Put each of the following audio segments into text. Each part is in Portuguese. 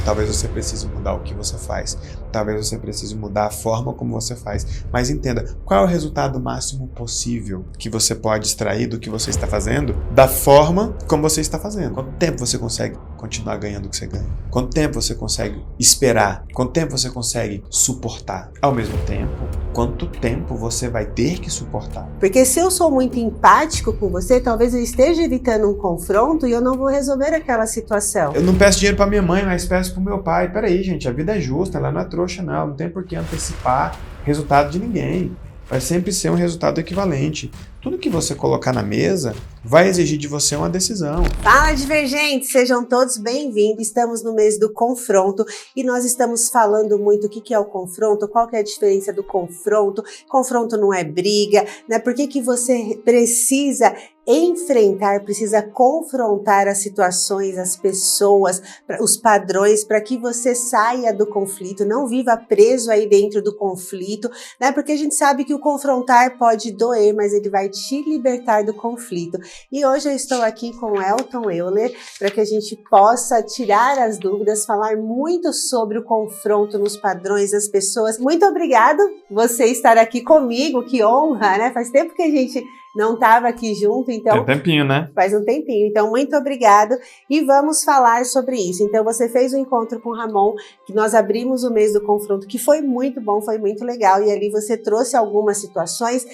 talvez você precise mudar o que você faz, talvez você precise mudar a forma como você faz, mas entenda, qual é o resultado máximo possível que você pode extrair do que você está fazendo, da forma como você está fazendo. Quanto tempo você consegue continuar ganhando o que você ganha? Quanto tempo você consegue esperar? Quanto tempo você consegue suportar? Ao mesmo tempo, quanto tempo você vai ter que suportar? Porque se eu sou muito empático com você, talvez eu esteja evitando um confronto e eu não vou resolver aquela situação. Eu não peço dinheiro pra minha mãe, mas peço pro meu pai. Peraí, gente, a vida é justa, ela não é trouxa não tem por que antecipar resultado de ninguém. Vai sempre ser um resultado equivalente. Tudo que você colocar na mesa vai exigir de você uma decisão. Fala, divergentes! Sejam todos bem-vindos. Estamos no mês do confronto e nós estamos falando muito o que é o confronto, qual que é a diferença do confronto. Confronto não é briga, né? Por que você precisa enfrentar, precisa confrontar as situações, as pessoas, os padrões, para que você saia do conflito, não viva preso aí dentro do conflito, né? Porque a gente sabe que o confrontar pode doer, mas ele vai te libertar do conflito. E hoje eu estou aqui com o Elton Euler para que a gente possa tirar as dúvidas, falar muito sobre o confronto nos padrões das pessoas. Muito obrigado você estar aqui comigo, que honra, né? Faz tempo que a gente não estava aqui junto, então... Tem um tempinho, né? Faz um tempinho, então muito obrigado e vamos falar sobre isso. Então você fez um encontro com o Ramon, que nós abrimos o mês do confronto, que foi muito bom, foi muito legal, e ali você trouxe algumas situações,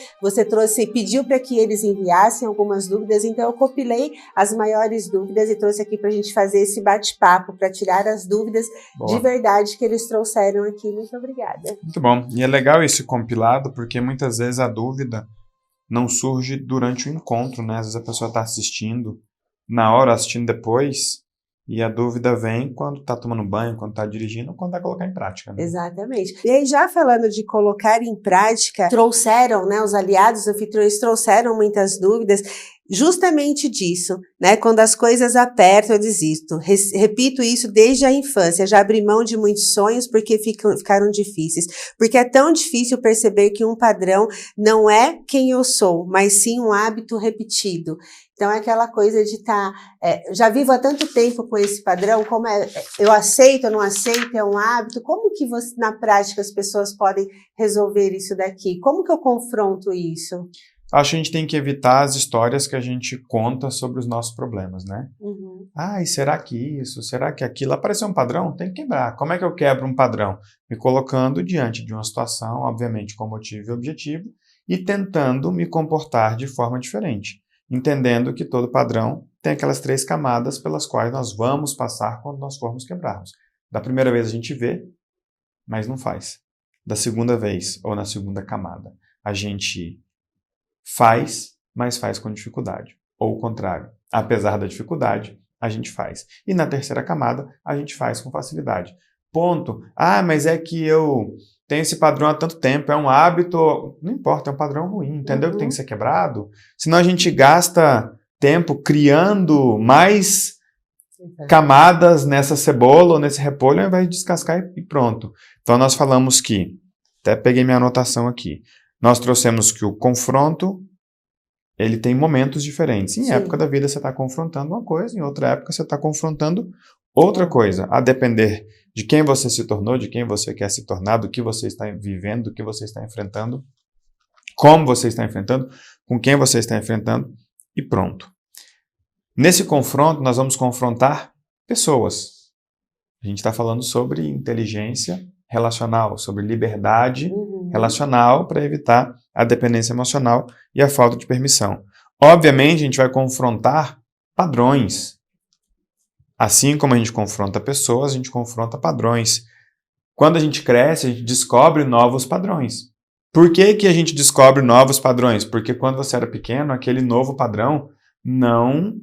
pediu para que eles enviassem algumas dúvidas, então eu compilei as maiores dúvidas e trouxe aqui para a gente fazer esse bate-papo, para tirar as dúvidas de verdade que eles trouxeram aqui. Muito obrigada. Muito bom, e é legal esse compilado, porque muitas vezes a dúvida não surge durante o encontro, né? Às vezes a pessoa está assistindo na hora, assistindo depois, e a dúvida vem quando está tomando banho, quando está dirigindo, ou quando vai colocar em prática. Né? Exatamente. E aí, já falando de colocar em prática, trouxeram, né? Os aliados anfitriões trouxeram muitas dúvidas, justamente disso, né? Quando as coisas apertam, eu desisto. Repito isso desde a infância. Já abri mão de muitos sonhos porque ficaram difíceis. Porque é tão difícil perceber que um padrão não é quem eu sou, mas sim um hábito repetido. Então é aquela coisa de estar... já vivo há tanto tempo com esse padrão, como eu aceito, eu não aceito, é um hábito. Como que na prática as pessoas podem resolver isso daqui? Como que eu confronto isso? Acho que a gente tem que evitar as histórias que a gente conta sobre os nossos problemas, né? Uhum. E será que isso? Será que aquilo? Apareceu um padrão? Tem que quebrar. Como é que eu quebro um padrão? Me colocando diante de uma situação, obviamente com motivo e objetivo, e tentando me comportar de forma diferente. Entendendo que todo padrão tem aquelas 3 camadas pelas quais nós vamos passar quando nós formos quebrarmos. Da primeira vez a gente vê, mas não faz. Da segunda vez, ou na segunda camada, a gente faz, mas faz com dificuldade. Ou o contrário, apesar da dificuldade, a gente faz. E na terceira camada, a gente faz com facilidade. Ponto. Mas é que eu tenho esse padrão há tanto tempo, é um hábito... Não importa, é um padrão ruim, entendeu? Que tem que ser quebrado. Senão a gente gasta tempo criando mais camadas nessa cebola ou nesse repolho, ao invés de descascar e pronto. Então nós falamos que... Até peguei minha anotação aqui. Nós trouxemos que o confronto, ele tem momentos diferentes. Em época da vida você está confrontando uma coisa, em outra época você está confrontando outra coisa. A depender de quem você se tornou, de quem você quer se tornar, do que você está vivendo, do que você está enfrentando, como você está enfrentando, com quem você está enfrentando e pronto. Nesse confronto, nós vamos confrontar pessoas. A gente está falando sobre inteligência relacional, sobre liberdade relacional para evitar a dependência emocional e a falta de permissão. Obviamente, a gente vai confrontar padrões. Assim como a gente confronta pessoas, a gente confronta padrões. Quando a gente cresce, a gente descobre novos padrões. Por que que a gente descobre novos padrões? Porque quando você era pequeno, aquele novo padrão não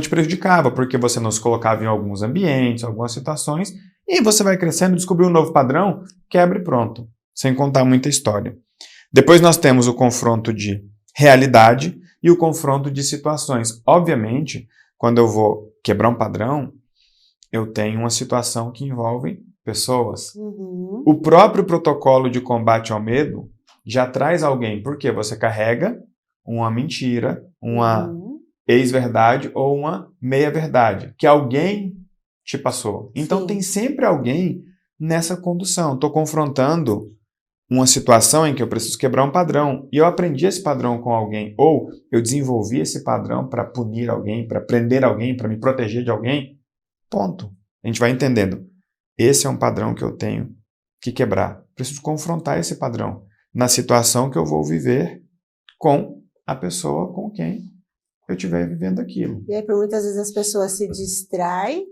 te prejudicava, porque você não se colocava em alguns ambientes, algumas situações, e você vai crescendo, descobrir um novo padrão, quebra e pronto, sem contar muita história. Depois nós temos o confronto de realidade e o confronto de situações. Obviamente, quando eu vou quebrar um padrão, eu tenho uma situação que envolve pessoas. O próprio protocolo de combate ao medo já traz alguém, porque você carrega uma mentira, uma ex-verdade ou uma meia-verdade, que alguém te passou. Então Sim. tem sempre alguém nessa condução. Estou confrontando uma situação em que eu preciso quebrar um padrão e eu aprendi esse padrão com alguém, ou eu desenvolvi esse padrão para punir alguém, para prender alguém, para me proteger de alguém, ponto. A gente vai entendendo. Esse é um padrão que eu tenho que quebrar. Preciso confrontar esse padrão na situação que eu vou viver com a pessoa com quem eu estiver vivendo aquilo. E aí, por muitas vezes, as pessoas se distraem,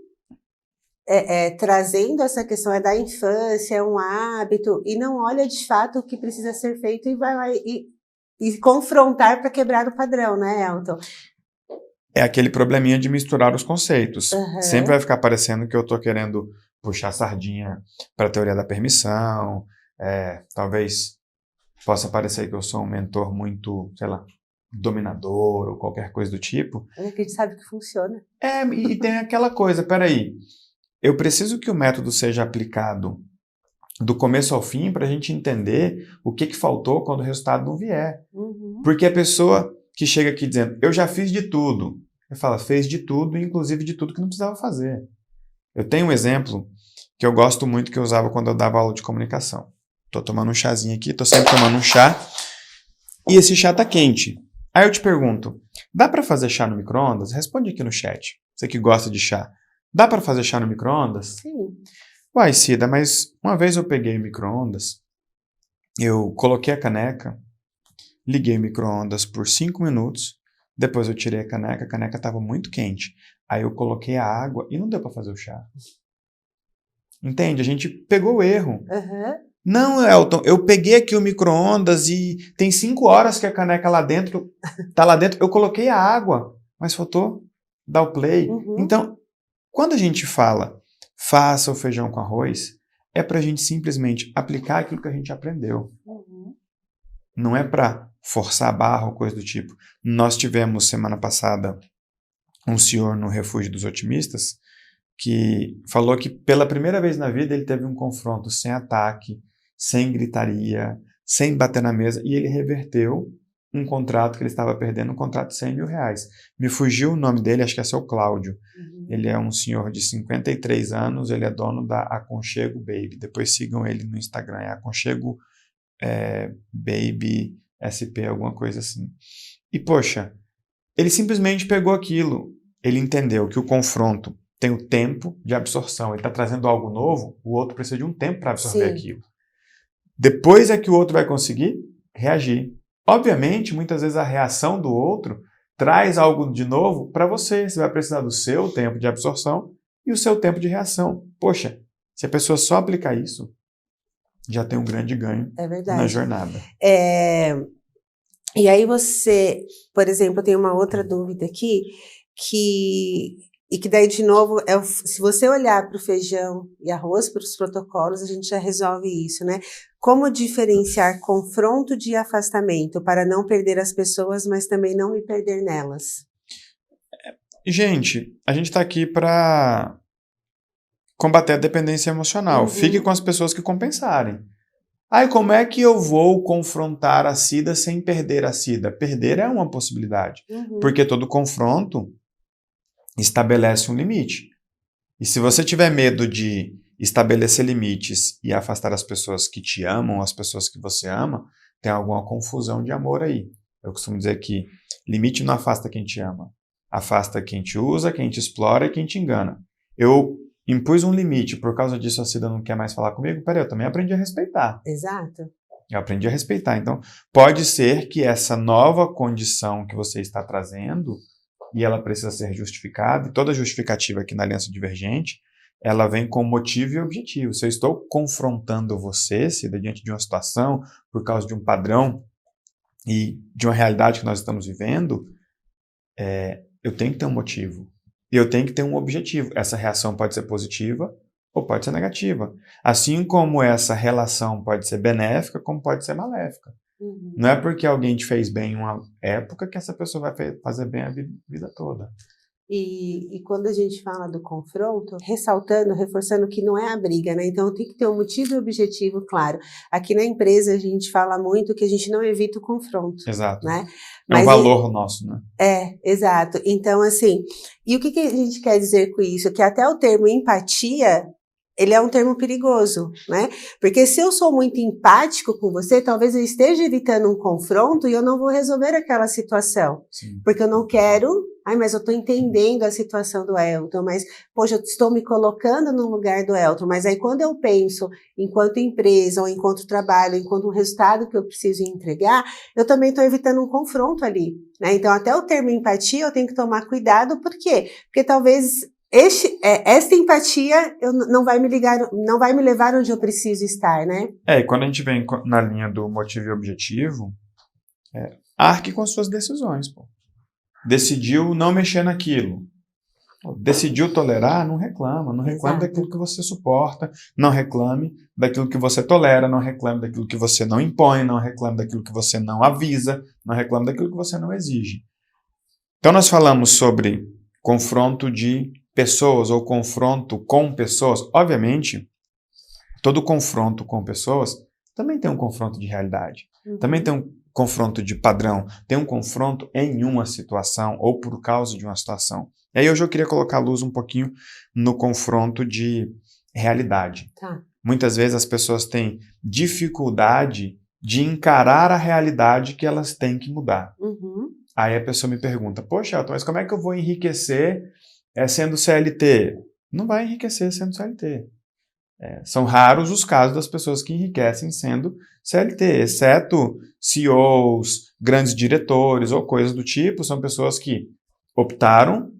trazendo essa questão da infância, é um hábito, e não olha de fato o que precisa ser feito e vai lá e confrontar para quebrar o padrão, né, Elton? É aquele probleminha de misturar os conceitos. Uhum. Sempre vai ficar parecendo que eu estou querendo puxar a sardinha para a teoria da permissão, talvez possa parecer que eu sou um mentor muito, sei lá, dominador ou qualquer coisa do tipo. É que a gente sabe que funciona. E tem aquela coisa, peraí, eu preciso que o método seja aplicado do começo ao fim para a gente entender o que faltou quando o resultado não vier. Uhum. Porque a pessoa que chega aqui dizendo, eu já fiz de tudo, ele fala, fez de tudo, inclusive de tudo que não precisava fazer. Eu tenho um exemplo que eu gosto muito, que eu usava quando eu dava aula de comunicação. Estou tomando um chazinho aqui, estou sempre tomando um chá, e esse chá está quente. Aí eu te pergunto, dá para fazer chá no micro-ondas? Responde aqui no chat, você que gosta de chá. Dá para fazer chá no micro-ondas? Sim. Uai, Cida, mas uma vez eu peguei o micro-ondas, eu coloquei a caneca, liguei o micro-ondas por 5 minutos, depois eu tirei a caneca estava muito quente. Aí eu coloquei a água e não deu para fazer o chá. Entende? A gente pegou o erro. Uhum. Não, Elton, eu peguei aqui o micro-ondas e tem 5 horas que a caneca tá lá dentro, eu coloquei a água, mas faltou dar o play. Uhum. Então, quando a gente fala faça o feijão com arroz, é para a gente simplesmente aplicar aquilo que a gente aprendeu. Uhum. Não é para forçar a barra ou coisa do tipo. Nós tivemos semana passada um senhor no Refúgio dos Otimistas que falou que pela primeira vez na vida ele teve um confronto sem ataque, sem gritaria, sem bater na mesa, e ele reverteu um contrato que ele estava perdendo, um contrato de R$100 mil. Me fugiu o nome dele, acho que é seu Cláudio. Uhum. Ele é um senhor de 53 anos, ele é dono da Aconchego Baby. Depois sigam ele no Instagram, é Aconchego Baby SP, alguma coisa assim. E, poxa, ele simplesmente pegou aquilo. Ele entendeu que o confronto tem o tempo de absorção. Ele está trazendo algo novo, o outro precisa de um tempo para absorver Sim. aquilo. Depois é que o outro vai conseguir reagir. Obviamente, muitas vezes a reação do outro traz algo de novo para você. Você vai precisar do seu tempo de absorção e o seu tempo de reação. Poxa, se a pessoa só aplicar isso, já tem um grande ganho na jornada. E aí você, por exemplo, eu tenho uma outra dúvida aqui, que daí, de novo, se você olhar para o feijão e arroz, para os protocolos, a gente já resolve isso, né? Como diferenciar confronto de afastamento para não perder as pessoas, mas também não me perder nelas? Gente, a gente está aqui para combater a dependência emocional. Uhum. Fique com as pessoas que compensarem. Aí, como é que eu vou confrontar a Cida sem perder a Cida? Perder é uma possibilidade. Uhum. Porque todo confronto estabelece um limite. E se você tiver medo de estabelecer limites e afastar as pessoas que te amam, as pessoas que você ama, tem alguma confusão de amor aí. Eu costumo dizer que limite não afasta quem te ama. Afasta quem te usa, quem te explora e quem te engana. Eu impus um limite, por causa disso a Cida não quer mais falar comigo, peraí, eu também aprendi a respeitar. Exato. Eu aprendi a respeitar. Então, pode ser que essa nova condição que você está trazendo, e ela precisa ser justificada, e toda justificativa aqui na Aliança Divergente, ela vem com motivo e objetivo. Se eu estou confrontando você, Cida, diante de uma situação, por causa de um padrão e de uma realidade que nós estamos vivendo, eu tenho que ter um motivo. E eu tenho que ter um objetivo. Essa reação pode ser positiva ou pode ser negativa. Assim como essa relação pode ser benéfica, como pode ser maléfica. Uhum. Não é porque alguém te fez bem em uma época que essa pessoa vai fazer bem a vida toda. E quando a gente fala do confronto, ressaltando, reforçando que não é a briga, né? Então tem que ter um motivo e objetivo claro. Aqui na empresa a gente fala muito que a gente não evita o confronto. Exato. Né? É um valor nosso, né? Exato. Então, assim, e o que a gente quer dizer com isso? Que até o termo empatia, ele é um termo perigoso, né? Porque se eu sou muito empático com você, talvez eu esteja evitando um confronto e eu não vou resolver aquela situação. Sim. Porque eu não quero... mas eu estou entendendo a situação do Elton, mas, poxa, eu estou me colocando no lugar do Elton, mas aí quando eu penso enquanto empresa, ou enquanto trabalho, enquanto um resultado que eu preciso entregar, eu também estou evitando um confronto ali, né? Então, até o termo empatia eu tenho que tomar cuidado, por quê? Porque talvez... essa empatia não vai me levar onde eu preciso estar, né? E quando a gente vem na linha do motivo e objetivo, arque com as suas decisões, pô. Decidiu não mexer naquilo. Decidiu tolerar, não reclama. Não reclame daquilo que você suporta, não reclame daquilo que você tolera, não reclame daquilo que você não impõe, não reclame daquilo que você não avisa, não reclame daquilo que você não exige. Então nós falamos sobre confronto de pessoas ou confronto com pessoas. Obviamente, todo confronto com pessoas também tem um confronto de realidade. Também tem um confronto de padrão, tem um confronto em uma situação ou por causa de uma situação. E aí hoje eu queria colocar a luz um pouquinho no confronto de realidade. Tá. Muitas vezes as pessoas têm dificuldade de encarar a realidade que elas têm que mudar. Aí a pessoa me pergunta, poxa, Elton, mas como é que eu vou enriquecer sendo CLT? Não vai enriquecer sendo CLT. São raros os casos das pessoas que enriquecem sendo CLT, exceto CEOs, grandes diretores ou coisas do tipo. São pessoas que optaram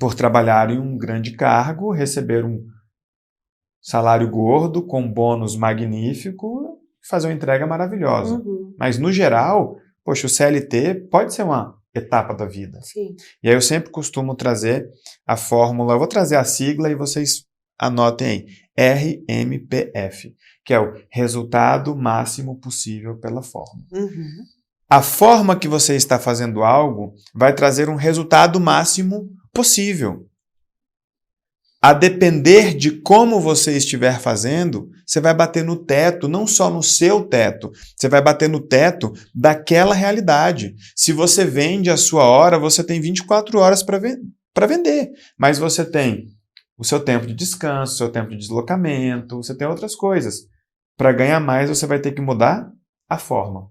por trabalhar em um grande cargo, receber um salário gordo com bônus magnífico, fazer uma entrega maravilhosa. Mas, no geral, poxa, o CLT pode ser uma etapa da vida. Sim. E aí eu sempre costumo trazer a fórmula, eu vou trazer a sigla e vocês anotem aí, RMPF, que é o resultado máximo possível pela forma. A forma que você está fazendo algo vai trazer um resultado máximo possível. A depender de como você estiver fazendo, você vai bater no teto, não só no seu teto, você vai bater no teto daquela realidade. Se você vende a sua hora, você tem 24 horas para vender, mas você tem o seu tempo de descanso, o seu tempo de deslocamento, você tem outras coisas. Para ganhar mais, você vai ter que mudar a forma.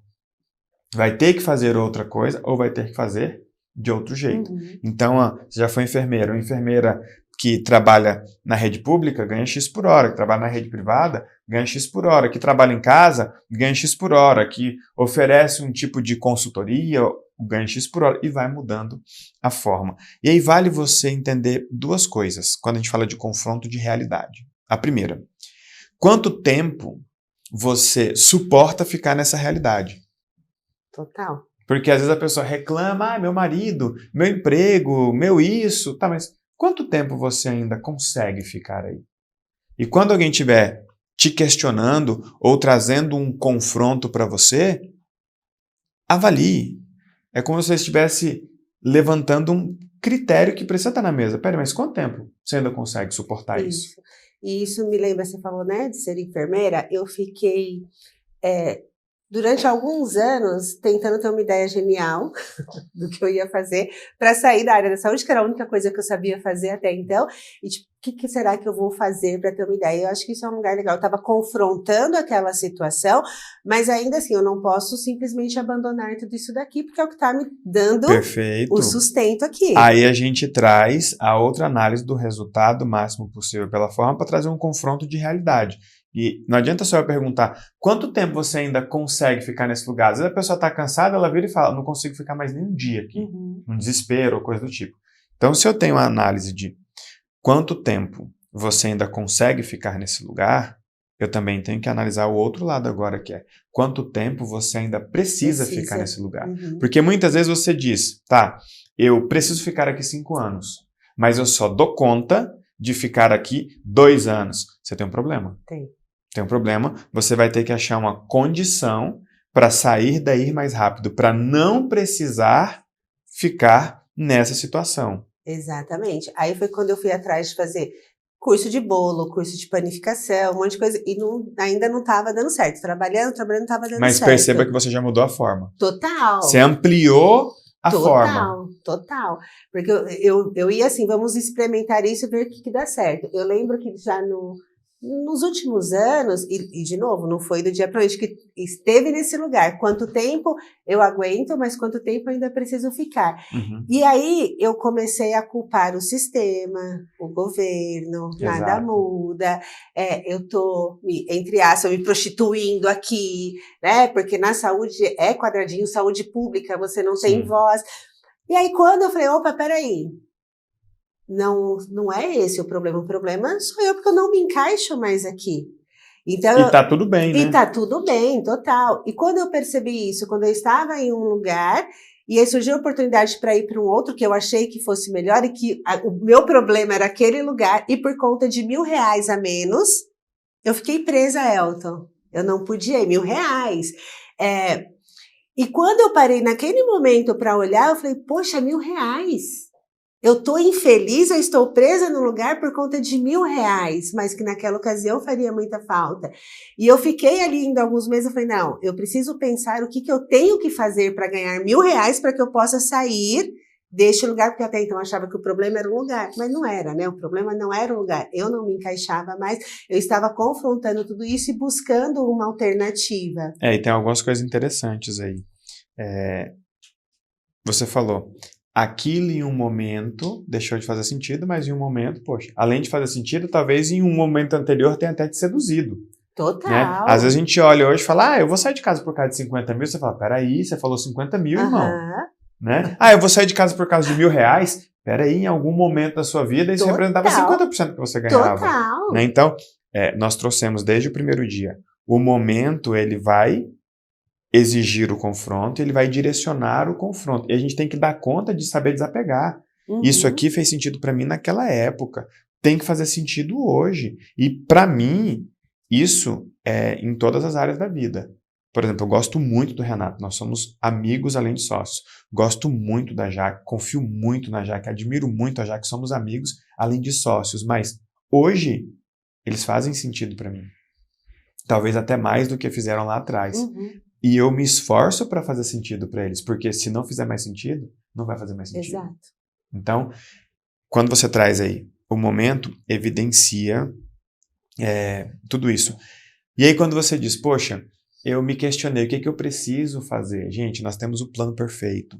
Vai ter que fazer outra coisa ou vai ter que fazer de outro jeito. Então, você já foi enfermeira. Uma enfermeira que trabalha na rede pública ganha X por hora, que trabalha na rede privada ganha X por hora, que trabalha em casa ganha X por hora, que oferece um tipo de consultoria ganha X por hora e vai mudando a forma. E aí vale você entender duas coisas quando a gente fala de confronto de realidade. A primeira, quanto tempo você suporta ficar nessa realidade? Total. Porque às vezes a pessoa reclama, meu marido, meu emprego, meu isso, tá, mas quanto tempo você ainda consegue ficar aí? E quando alguém estiver te questionando ou trazendo um confronto para você, avalie. É como se você estivesse levantando um critério que precisa estar na mesa. Pera, mas quanto tempo você ainda consegue suportar isso? E isso me lembra, você falou, né, de ser enfermeira. Eu fiquei, durante alguns anos, tentando ter uma ideia genial do que eu ia fazer para sair da área da saúde, que era a única coisa que eu sabia fazer até então. E, tipo, o que será que eu vou fazer para ter uma ideia? Eu acho que isso é um lugar legal. Eu estava confrontando aquela situação, mas ainda assim, eu não posso simplesmente abandonar tudo isso daqui, porque é o que está me dando o sustento aqui. Aí a gente traz a outra análise do resultado máximo possível pela forma para trazer um confronto de realidade. E não adianta só eu perguntar quanto tempo você ainda consegue ficar nesse lugar. Às vezes a pessoa está cansada, ela vira e fala, não consigo ficar mais nem um dia aqui. Um desespero ou coisa do tipo. Então, se eu tenho uma análise de quanto tempo você ainda consegue ficar nesse lugar, eu também tenho que analisar o outro lado agora, que é quanto tempo você ainda precisa ficar nesse lugar. Porque muitas vezes você diz, tá, eu preciso ficar aqui 5 anos, mas eu só dou conta de ficar aqui 2 anos. Você tem um problema. Tem um problema, você vai ter que achar uma condição para sair daí mais rápido, para não precisar ficar nessa situação. Exatamente. Aí foi quando eu fui atrás de fazer curso de bolo, curso de panificação, um monte de coisa, e ainda não estava dando certo. Trabalhando, não estava dando Mas certo. perceba que você já mudou a forma. Total. Você ampliou a forma. Total. Porque eu ia assim, vamos experimentar isso e ver o que dá certo. Eu lembro que já nos últimos anos, e de novo, não foi do dia para noite que esteve nesse lugar. Quanto tempo eu aguento, mas quanto tempo ainda preciso ficar. Uhum. E aí eu comecei a culpar o sistema, o governo, nada muda. Eu tô, entre aspas, me prostituindo aqui, né? Porque na saúde é quadradinho, saúde pública, você não tem voz. E aí quando eu falei, opa, peraí, não é esse o problema sou eu, porque eu não me encaixo mais aqui. Então, e tá tudo bem, né? E tá tudo bem, total. E quando eu percebi isso, quando eu estava em um lugar, e aí surgiu a oportunidade para ir para um outro que eu achei que fosse melhor, e que o meu problema era aquele lugar, e por conta de R$1.000 a menos, eu fiquei presa, Elton. Eu não podia ir, R$1.000. E quando eu parei naquele momento para olhar, eu falei, poxa, R$1.000. Eu estou infeliz, eu estou presa no lugar por conta de R$1.000, mas que naquela ocasião faria muita falta. E eu fiquei ali ainda alguns meses, eu falei, não, eu preciso pensar o que eu tenho que fazer para ganhar R$1.000 para que eu possa sair deste lugar, porque até então eu achava que o problema era o lugar, mas não era, né? O problema não era o lugar, eu não me encaixava mais, eu estava confrontando tudo isso e buscando uma alternativa. E tem algumas coisas interessantes aí. Você falou, aquilo em um momento deixou de fazer sentido, mas em um momento, poxa, além de fazer sentido, talvez em um momento anterior tenha até te seduzido. Total. Né? Às vezes a gente olha hoje e fala, eu vou sair de casa por causa de 50 mil, você fala, peraí, você falou 50 mil, irmão. Né? Eu vou sair de casa por causa de R$1.000, peraí, em algum momento da sua vida isso representava 50% que você ganhava. Total. Né? Então, nós trouxemos desde o primeiro dia, o momento ele vai exigir o confronto, ele vai direcionar o confronto. E a gente tem que dar conta de saber desapegar. Isso aqui fez sentido para mim naquela época, tem que fazer sentido hoje. E para mim, isso é em todas as áreas da vida. Por exemplo, eu gosto muito do Renato, nós somos amigos além de sócios. Gosto muito da Jaque, confio muito na Jaque, admiro muito a Jaque, somos amigos além de sócios. Mas hoje, eles fazem sentido para mim. Talvez até mais do que fizeram lá atrás. E eu me esforço para fazer sentido para eles, porque se não fizer mais sentido, não vai fazer mais sentido. Exato. Então, quando você traz aí o momento, evidencia tudo isso. E aí quando você diz, poxa, eu me questionei, o que eu preciso fazer? Gente, nós temos o plano perfeito.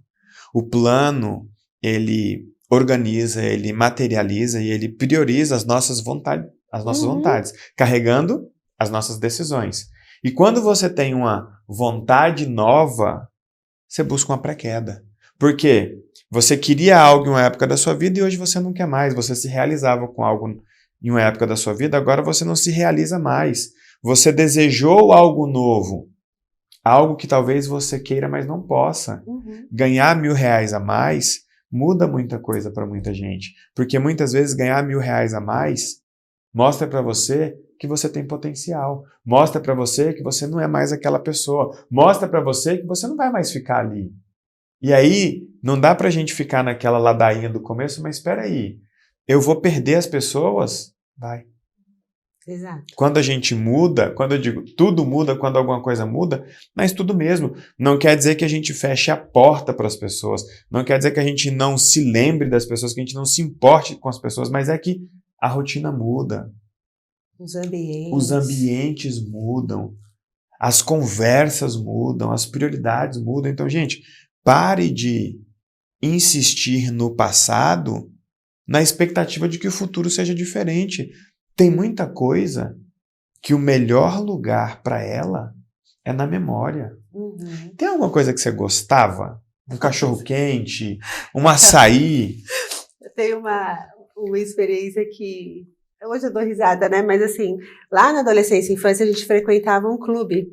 O plano, ele organiza, ele materializa e ele prioriza as nossas vontades, carregando as nossas decisões. E quando você tem uma vontade nova, você busca uma pré-queda. Por quê? Você queria algo em uma época da sua vida e hoje você não quer mais. Você se realizava com algo em uma época da sua vida, agora você não se realiza mais. Você desejou algo novo, algo que talvez você queira, mas não possa. Ganhar R$1.000 a mais muda muita coisa para muita gente. Porque muitas vezes ganhar R$1.000 a mais mostra para você que você tem potencial. Mostra para você que você não é mais aquela pessoa. Mostra para você que você não vai mais ficar ali. E aí, não dá pra gente ficar naquela ladainha do começo, mas espera aí, eu vou perder as pessoas? Vai. Exato. Quando a gente muda, quando eu digo tudo muda, quando alguma coisa muda, mas tudo mesmo. Não quer dizer que a gente feche a porta para as pessoas. Não quer dizer que a gente não se lembre das pessoas, que a gente não se importe com as pessoas, mas é que a rotina muda. Os ambientes mudam, as conversas mudam, as prioridades mudam. Então, gente, pare de insistir no passado na expectativa de que o futuro seja diferente. Tem muita coisa que o melhor lugar para ela é na memória. Tem alguma coisa que você gostava? Um cachorro-quente, um açaí? Eu tenho uma experiência que... Hoje eu dou risada, né? Mas assim, lá na adolescência e infância a gente frequentava um clube.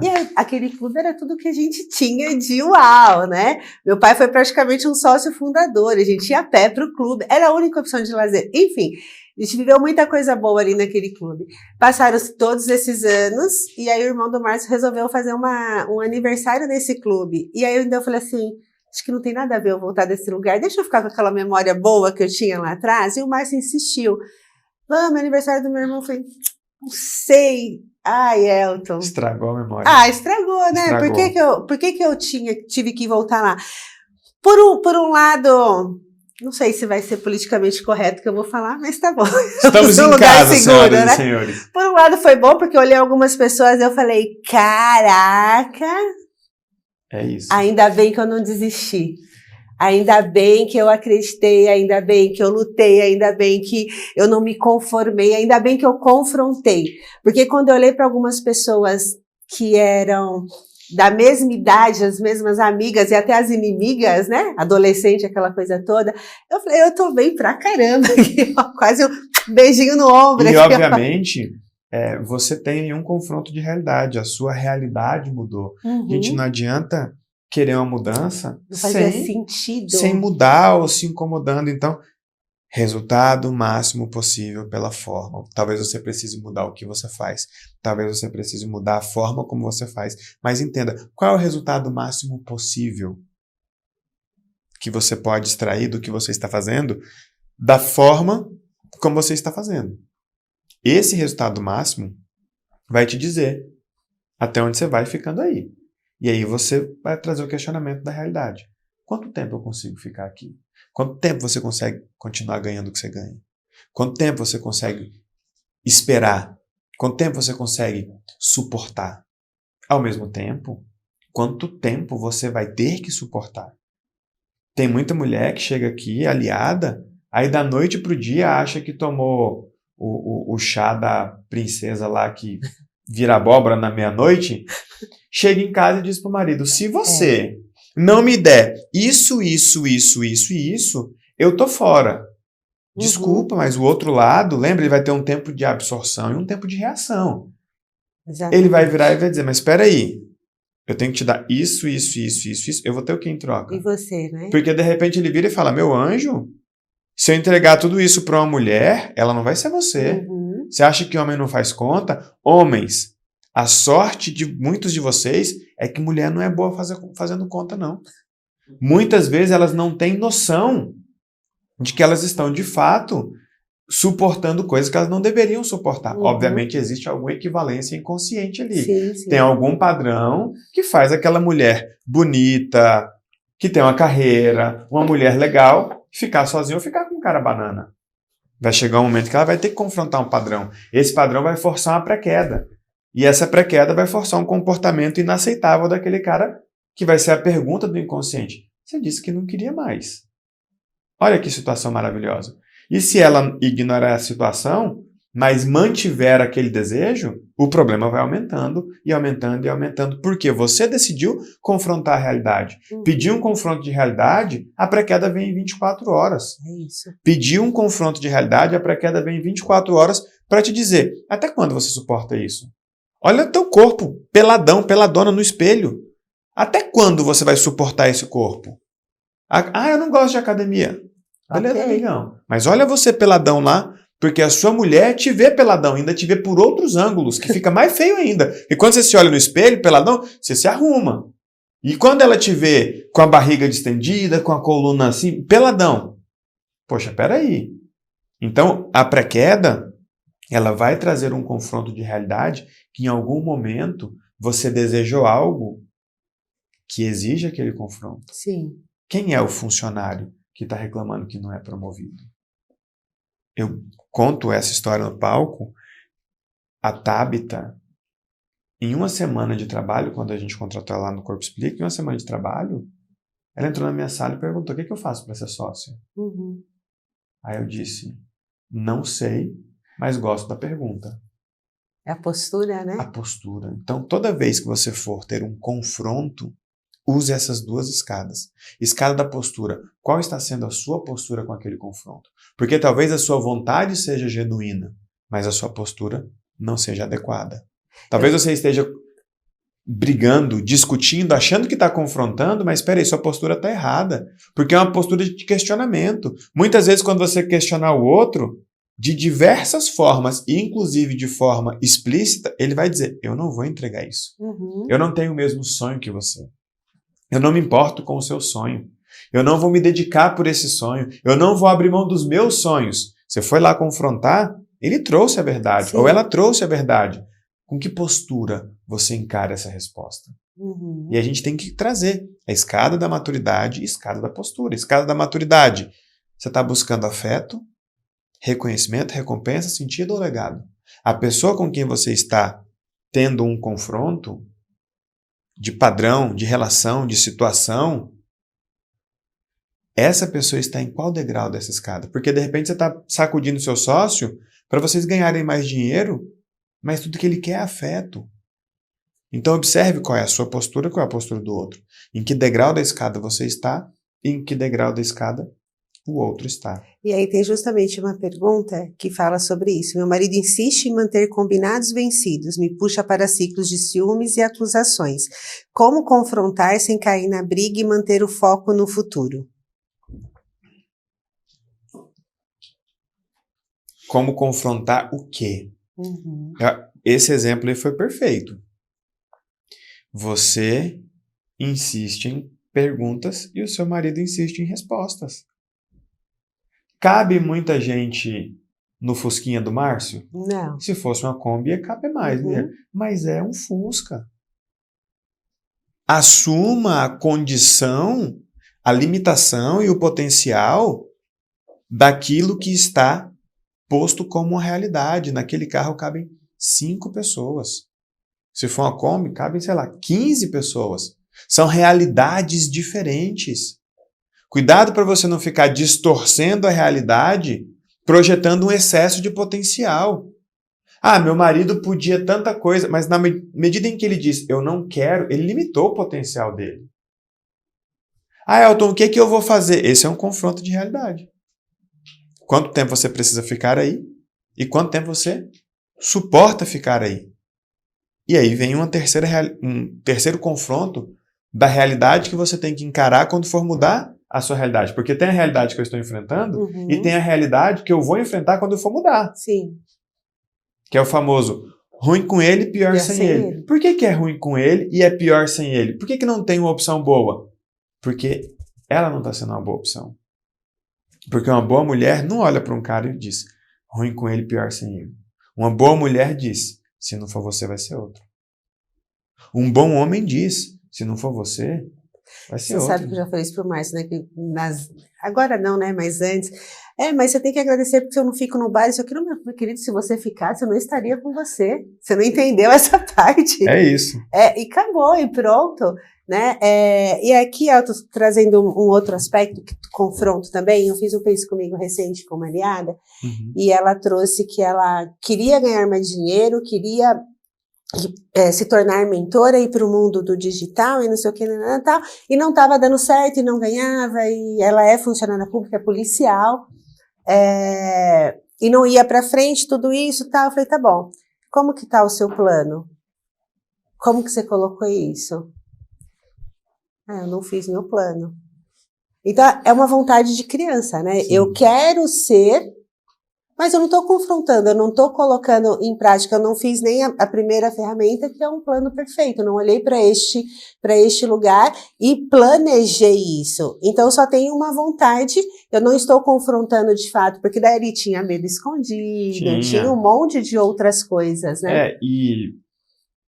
E aí, aquele clube era tudo que a gente tinha de uau, né? Meu pai foi praticamente um sócio fundador, a gente ia a pé pro clube, era a única opção de lazer. Enfim, a gente viveu muita coisa boa ali naquele clube. Passaram todos esses anos e aí o irmão do Márcio resolveu fazer um aniversário nesse clube. E aí eu falei assim, acho que não tem nada a ver eu voltar desse lugar, deixa eu ficar com aquela memória boa que eu tinha lá atrás. E o Márcio insistiu. Vamos, aniversário do meu irmão. Eu falei, não sei. Ai, Elton. Estragou a memória. Estragou, né? Estragou. Por que eu tive que voltar lá? Por um lado, não sei se vai ser politicamente correto que eu vou falar, mas tá bom. Estamos em casa, senhoras e senhores. Por um lado foi bom, porque eu olhei algumas pessoas e eu falei, caraca, é isso. Ainda bem que eu não desisti. Ainda bem que eu acreditei, ainda bem que eu lutei, ainda bem que eu não me conformei, ainda bem que eu confrontei. Porque quando eu olhei para algumas pessoas que eram da mesma idade, as mesmas amigas e até as inimigas, né? Adolescente, aquela coisa toda. Eu falei, eu tô bem pra caramba aqui, ó, quase um beijinho no ombro. E aqui, obviamente, você tem um confronto de realidade, a sua realidade mudou. Uhum. Gente, não adianta querer uma mudança sentido. Sem mudar ou se incomodando. Então, resultado máximo possível pela forma. Talvez você precise mudar o que você faz. Talvez você precise mudar a forma como você faz. Mas entenda, qual é o resultado máximo possível que você pode extrair do que você está fazendo, da forma como você está fazendo. Esse resultado máximo vai te dizer até onde você vai ficando aí. E aí você vai trazer o questionamento da realidade. Quanto tempo eu consigo ficar aqui? Quanto tempo você consegue continuar ganhando o que você ganha? Quanto tempo você consegue esperar? Quanto tempo você consegue suportar? Ao mesmo tempo, quanto tempo você vai ter que suportar? Tem muita mulher que chega aqui aliada, aí da noite pro dia acha que tomou o chá da princesa lá que vira abóbora na meia-noite, chega em casa e diz pro marido, se você não me der isso, eu tô fora. Desculpa, mas o outro lado, lembra, ele vai ter um tempo de absorção e um tempo de reação. Exatamente. Ele vai virar e vai dizer, mas espera aí, eu tenho que te dar isso, eu vou ter o que em troca? E você, né? Porque de repente ele vira e fala, meu anjo, se eu entregar tudo isso para uma mulher, ela não vai ser você. Uhum. Você acha que homem não faz conta? Homens, a sorte de muitos de vocês é que mulher não é boa fazendo conta, não. Muitas vezes elas não têm noção de que elas estão, de fato, suportando coisas que elas não deveriam suportar. Uhum. Obviamente, existe alguma equivalência inconsciente ali. Sim. Tem algum padrão que faz aquela mulher bonita, que tem uma carreira, uma mulher legal, ficar sozinha ou ficar com um cara banana. Vai chegar um momento que ela vai ter que confrontar um padrão. Esse padrão vai forçar uma pré-queda. E essa pré-queda vai forçar um comportamento inaceitável daquele cara, que vai ser a pergunta do inconsciente. Você disse que não queria mais. Olha que situação maravilhosa. E se ela ignorar a situação, mas mantiver aquele desejo, o problema vai aumentando e aumentando e aumentando, porque você decidiu confrontar a realidade. Pedir um confronto de realidade, a pré-queda vem em 24 horas. É isso. Pedir um confronto de realidade, a pré-queda vem em 24 horas para te dizer, até quando você suporta isso? Olha o teu corpo, peladão, peladona no espelho. Até quando você vai suportar esse corpo? Eu não gosto de academia. Beleza, amigão. Mas olha você peladão lá, porque a sua mulher te vê peladão, ainda te vê por outros ângulos, que fica mais feio ainda. E quando você se olha no espelho, peladão, você se arruma. E quando ela te vê com a barriga distendida, com a coluna assim, peladão. Poxa, peraí. Então, a pré-queda, ela vai trazer um confronto de realidade que em algum momento você desejou algo que exige aquele confronto. Sim. Quem é o funcionário que está reclamando que não é promovido? Eu conto essa história no palco. A Tabita, em uma semana de trabalho, quando a gente contratou ela lá no Corpo Explica, em uma semana de trabalho, ela entrou na minha sala e perguntou, o que eu faço para ser sócia? Uhum. Aí eu disse, não sei, mas gosto da pergunta. É a postura, né? A postura. Então, toda vez que você for ter um confronto, use essas duas escadas. Escada da postura. Qual está sendo a sua postura com aquele confronto? Porque talvez a sua vontade seja genuína, mas a sua postura não seja adequada. Talvez você esteja brigando, discutindo, achando que está confrontando, mas espera aí, sua postura está errada. Porque é uma postura de questionamento. Muitas vezes, quando você questionar o outro, de diversas formas, inclusive de forma explícita, ele vai dizer, eu não vou entregar isso. Uhum. Eu não tenho o mesmo sonho que você. Eu não me importo com o seu sonho. Eu não vou me dedicar por esse sonho. Eu não vou abrir mão dos meus sonhos. Você foi lá confrontar, ele trouxe a verdade, Sim. ou ela trouxe a verdade. Com que postura você encara essa resposta? Uhum. E a gente tem que trazer a escada da maturidade e a escada da postura. A escada da maturidade, você está buscando afeto, reconhecimento, recompensa, sentido ou legado? A pessoa com quem você está tendo um confronto de padrão, de relação, de situação, essa pessoa está em qual degrau dessa escada? Porque de repente você está sacudindo seu sócio para vocês ganharem mais dinheiro, mas tudo que ele quer é afeto. Então observe qual é a sua postura, qual é a postura do outro. Em que degrau da escada você está e em que degrau da escada o outro está. E aí tem justamente uma pergunta que fala sobre isso. Meu marido insiste em manter combinados vencidos, me puxa para ciclos de ciúmes e acusações. Como confrontar sem cair na briga e manter o foco no futuro? Como confrontar o quê? Uhum. Esse exemplo aí foi perfeito. Você insiste em perguntas e o seu marido insiste em respostas. Cabe muita gente no Fusquinha do Márcio? Não. Se fosse uma Kombi, ia caber mais, né? Mas é um Fusca. Assuma a condição, a limitação e o potencial daquilo que está posto como uma realidade. Naquele carro cabem 5 pessoas. Se for uma Kombi, cabem, 15 pessoas. São realidades diferentes. Cuidado para você não ficar distorcendo a realidade, projetando um excesso de potencial. Ah, meu marido podia tanta coisa, mas na medida em que ele diz, eu não quero, ele limitou o potencial dele. Ah, Elton, o que eu vou fazer? Esse é um confronto de realidade. Quanto tempo você precisa ficar aí? E quanto tempo você suporta ficar aí? E aí vem um terceiro confronto da realidade que você tem que encarar quando for mudar a sua realidade. Porque tem a realidade que eu estou enfrentando e tem a realidade que eu vou enfrentar quando eu for mudar. Sim. Que é o famoso ruim com ele, pior sem ele. Por que é ruim com ele e é pior sem ele? Por que não tem uma opção boa? Porque ela não está sendo uma boa opção. Porque uma boa mulher não olha para um cara e diz ruim com ele, pior sem ele. Uma boa mulher diz, se não for você, vai ser outro. Um bom homem diz, se não for você, vai ser outro. Você sabe que eu já falei isso pro Márcio, né? Que agora não, né? Mas antes. Mas você tem que agradecer porque eu não fico no bar. Isso aqui, meu querido, se você ficasse, eu não estaria com você. Você não entendeu essa parte. É isso. E acabou, e pronto. Né? E aqui eu tô trazendo um outro aspecto, que confronto também. Eu fiz um Pense Comigo recente com Mariada, e ela trouxe que ela queria ganhar mais dinheiro, queria se tornar mentora, ir para o mundo do digital e não sei o que, tal, e não estava dando certo e não ganhava, e ela é funcionária pública, é policial, e não ia para frente, tudo isso, tal. Eu falei, tá bom, como que tá o seu plano? Como que você colocou isso? Eu não fiz meu plano. Então, é uma vontade de criança, né? Sim. Eu quero ser, mas eu não estou confrontando, eu não estou colocando em prática, eu não fiz nem a primeira ferramenta, que é um plano perfeito. Eu não olhei para este lugar e planejei isso. Então, eu só tenho uma vontade, eu não estou confrontando de fato, porque daí ele tinha medo escondido, tinha um monte de outras coisas, né?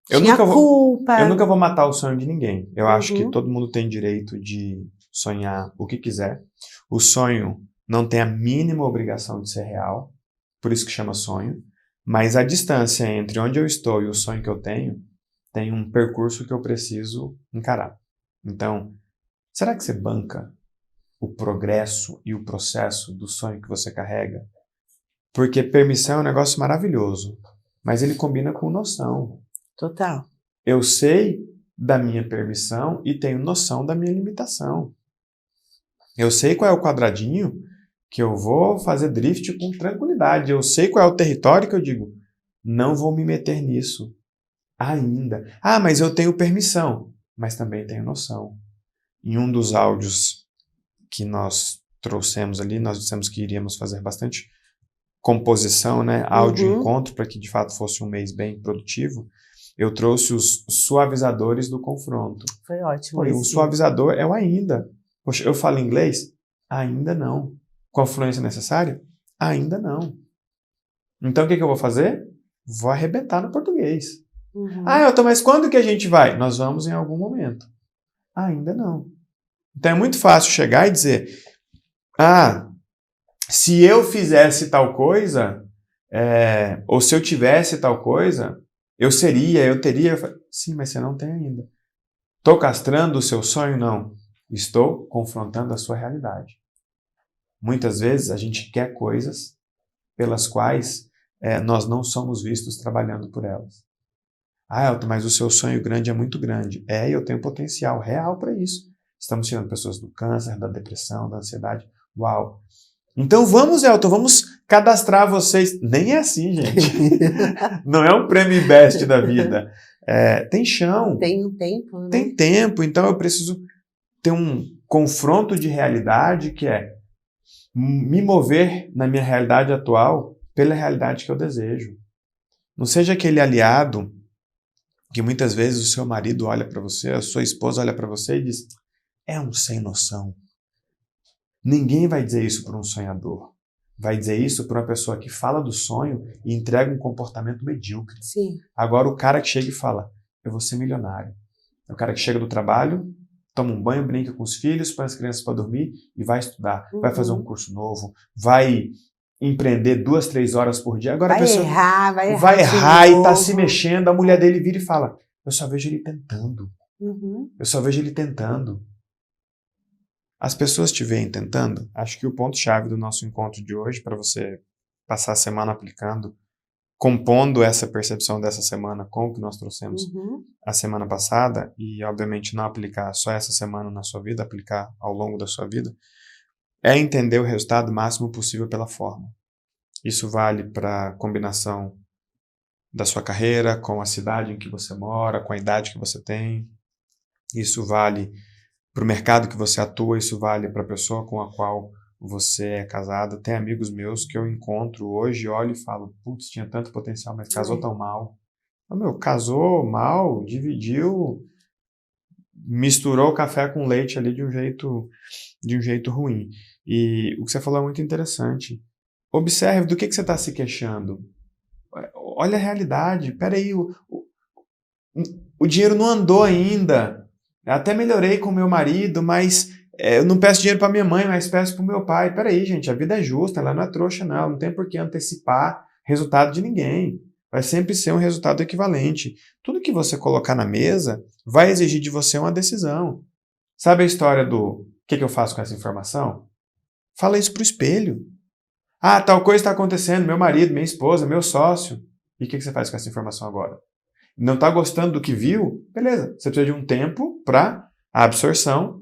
Eu nunca vou matar o sonho de ninguém. Eu acho que todo mundo tem direito de sonhar o que quiser. O sonho não tem a mínima obrigação de ser real, por isso que chama sonho. Mas a distância entre onde eu estou e o sonho que eu tenho, tem um percurso que eu preciso encarar. Então, será que você banca o progresso e o processo do sonho que você carrega? Porque permissão é um negócio maravilhoso, mas ele combina com noção. Total. Eu sei da minha permissão e tenho noção da minha limitação. Eu sei qual é o quadradinho que eu vou fazer drift com tranquilidade. Eu sei qual é o território que eu digo, não vou me meter nisso ainda. Ah, mas eu tenho permissão, mas também tenho noção. Em um dos áudios que nós trouxemos ali, nós dissemos que iríamos fazer bastante composição, né? Áudio encontro, para que de fato fosse um mês bem produtivo. Eu trouxe os suavizadores do confronto. Foi ótimo. Pô, e o suavizador é o ainda. Poxa, eu falo inglês? Ainda não. Com a fluência necessária? Ainda não. Então, o que eu vou fazer? Vou arrebentar no português. Elton, mas quando que a gente vai? Nós vamos em algum momento. Ainda não. Então, é muito fácil chegar e dizer, se eu fizesse tal coisa, ou se eu tivesse tal coisa, eu teria. Sim, mas você não tem ainda. Estou castrando o seu sonho? Não. Estou confrontando a sua realidade. Muitas vezes a gente quer coisas pelas quais nós não somos vistos trabalhando por elas. Elton, mas o seu sonho grande é muito grande. Eu tenho potencial real para isso. Estamos tirando pessoas do câncer, da depressão, da ansiedade. Uau! Então vamos, Elton, vamos cadastrar vocês. Nem é assim, gente. Não é um prêmio best da vida. Tem chão. Tem um tempo, né? Tem tempo, então eu preciso ter um confronto de realidade que é me mover na minha realidade atual pela realidade que eu desejo. Não seja aquele aliado que muitas vezes o seu marido olha para você, a sua esposa olha para você e diz, é um sem noção. Ninguém vai dizer isso para um sonhador. Vai dizer isso para uma pessoa que fala do sonho e entrega um comportamento medíocre. Sim. Agora, o cara que chega e fala, eu vou ser milionário. É o cara que chega do trabalho, toma um banho, brinca com os filhos, põe as crianças para dormir e vai estudar. Vai fazer um curso novo, vai empreender 2, 3 horas por dia. Agora vai a pessoa vai errar e está se mexendo. A mulher dele vira e fala, eu só vejo ele tentando. Eu só vejo ele tentando. As pessoas te veem tentando? Acho que o ponto-chave do nosso encontro de hoje, para você passar a semana aplicando, compondo essa percepção dessa semana com o que nós trouxemos a semana passada, e obviamente não aplicar só essa semana na sua vida, aplicar ao longo da sua vida, é entender o resultado máximo possível pela forma. Isso vale para a combinação da sua carreira, com a cidade em que você mora, com a idade que você tem. Isso vale para o mercado que você atua, isso vale para a pessoa com a qual você é casado. Tem amigos meus que eu encontro hoje, olho e falo, putz, tinha tanto potencial, mas casou tão mal. Casou mal, dividiu, misturou o café com leite ali de um jeito ruim. E o que você falou é muito interessante. Observe do que você está se queixando. Olha a realidade. Peraí, o dinheiro não andou ainda. Eu até melhorei com meu marido, mas eu não peço dinheiro para minha mãe, mas peço para o meu pai. Peraí, gente, a vida é justa, ela não é trouxa, não. Não tem por que antecipar resultado de ninguém. Vai sempre ser um resultado equivalente. Tudo que você colocar na mesa vai exigir de você uma decisão. Sabe a história do o que eu faço com essa informação? Fala isso pro espelho. Tal coisa está acontecendo, meu marido, minha esposa, meu sócio. E o que você faz com essa informação agora? Não está gostando do que viu? Beleza, você precisa de um tempo para a absorção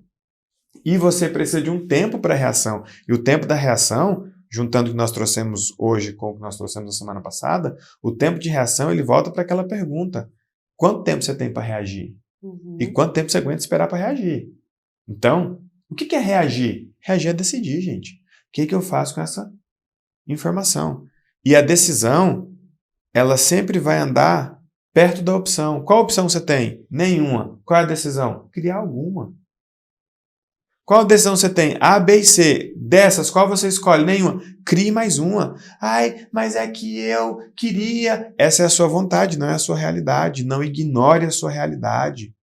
e você precisa de um tempo para a reação. E o tempo da reação, juntando o que nós trouxemos hoje com o que nós trouxemos na semana passada, o tempo de reação ele volta para aquela pergunta. Quanto tempo você tem para reagir? E quanto tempo você aguenta esperar para reagir? Então, o que é reagir? Reagir é decidir, gente. O que eu faço com essa informação? E a decisão, ela sempre vai andar perto da opção. Qual opção você tem? Nenhuma. Qual é a decisão? Criar alguma. Qual decisão você tem? A, B e C. Dessas, qual você escolhe? Nenhuma. Crie mais uma. Mas é que eu queria. Essa é a sua vontade, não é a sua realidade. Não ignore a sua realidade.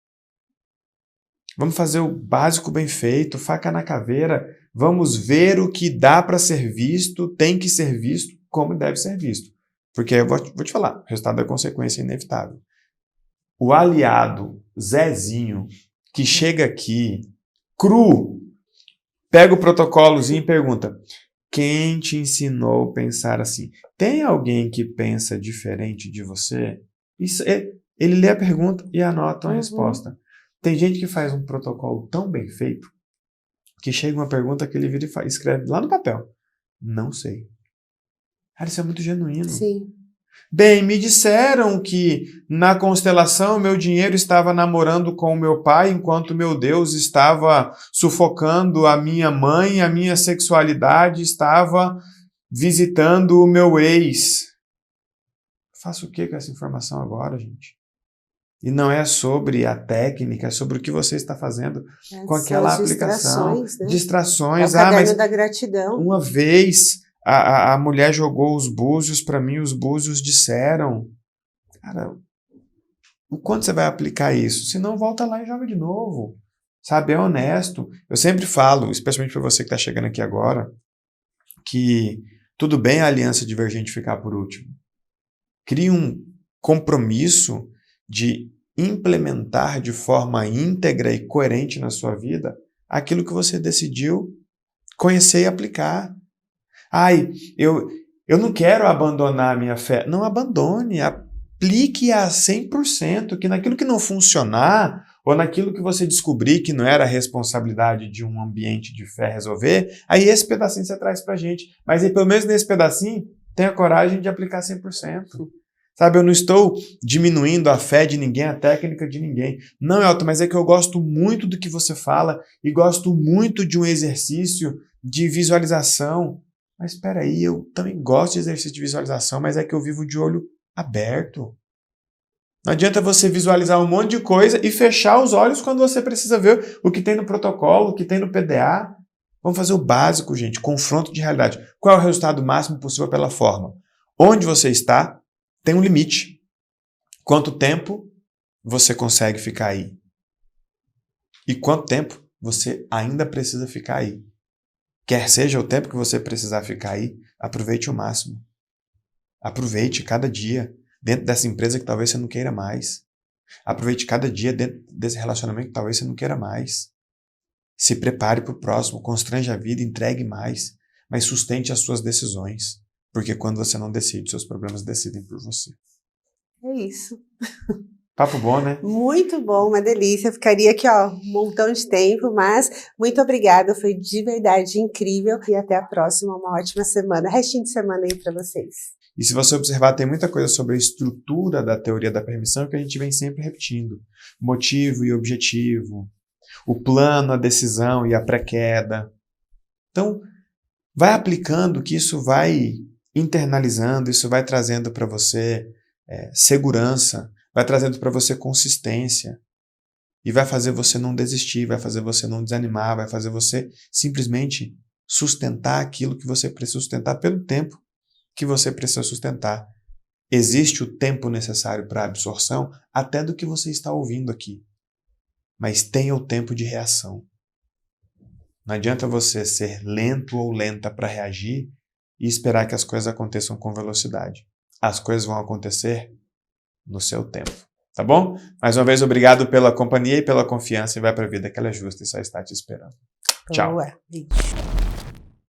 Vamos fazer o básico bem feito, faca na caveira. Vamos ver o que dá para ser visto, tem que ser visto, como deve ser visto. Porque eu vou te falar, o resultado é consequência inevitável. O aliado Zezinho, que chega aqui, cru, pega o protocolozinho e pergunta, quem te ensinou a pensar assim? Tem alguém que pensa diferente de você? Ele lê a pergunta e anota a resposta. Tem gente que faz um protocolo tão bem feito que chega uma pergunta que ele vira e escreve lá no papel. Não sei. Cara, isso é muito genuíno. Sim. Bem, me disseram que na constelação meu dinheiro estava namorando com o meu pai, enquanto meu Deus estava sufocando a minha mãe, a minha sexualidade estava visitando o meu ex. Faço o que com essa informação agora, gente? E não é sobre a técnica, é sobre o que você está fazendo com São aquela as aplicação. distrações, né? Distrações. É o caderno Mas da gratidão. uma vez a mulher jogou os búzios para mim, os búzios disseram. Cara, o quanto você vai aplicar isso? Se não, volta lá e joga de novo. Sabe, é honesto. Eu sempre falo, especialmente para você que está chegando aqui agora, que tudo bem a aliança divergente ficar por último. Crie um compromisso de implementar de forma íntegra e coerente na sua vida aquilo que você decidiu conhecer e aplicar. Ai, eu não quero abandonar a minha fé. Não abandone, aplique-a a 100%, que naquilo que não funcionar, ou naquilo que você descobrir que não era a responsabilidade de um ambiente de fé resolver, aí esse pedacinho você traz pra gente. Mas aí, pelo menos nesse pedacinho, tenha coragem de aplicar 100%. Sabe, eu não estou diminuindo a fé de ninguém, a técnica de ninguém. Não, Elton, mas é que eu gosto muito do que você fala e gosto muito de um exercício de visualização. Mas espera aí, eu também gosto de exercício de visualização, mas é que eu vivo de olho aberto. Não adianta você visualizar um monte de coisa e fechar os olhos quando você precisa ver o que tem no protocolo, o que tem no PDA. Vamos fazer o básico, gente, confronto de realidade. Qual é o resultado máximo possível pela forma? Onde você está tem um limite. Quanto tempo você consegue ficar aí? E quanto tempo você ainda precisa ficar aí? Quer seja o tempo que você precisar ficar aí, aproveite o máximo. Aproveite cada dia dentro dessa empresa que talvez você não queira mais. Aproveite cada dia dentro desse relacionamento que talvez você não queira mais. Se prepare para o próximo, constranja a vida, entregue mais, mas sustente as suas decisões, porque quando você não decide, seus problemas decidem por você. É isso. Papo bom, né? Muito bom, uma delícia. Ficaria aqui, ó, um montão de tempo, mas muito obrigada, foi de verdade incrível. E até a próxima, uma ótima semana. Restinho de semana aí para vocês. E se você observar, tem muita coisa sobre a estrutura da teoria da permissão que a gente vem sempre repetindo. Motivo e objetivo, o plano, a decisão e a pré-queda. Então, vai aplicando que isso vai internalizando, isso vai trazendo para você segurança, vai trazendo para você consistência e vai fazer você não desistir, vai fazer você não desanimar, vai fazer você simplesmente sustentar aquilo que você precisa sustentar pelo tempo que você precisa sustentar. Existe o tempo necessário para a absorção até do que você está ouvindo aqui, mas tenha o tempo de reação. Não adianta você ser lento ou lenta para reagir e esperar que as coisas aconteçam com velocidade. As coisas vão acontecer no seu tempo, tá bom? Mais uma vez, obrigado pela companhia e pela confiança e vai para a vida que ela é justa e só está te esperando. Tchau. Boa. Beijo.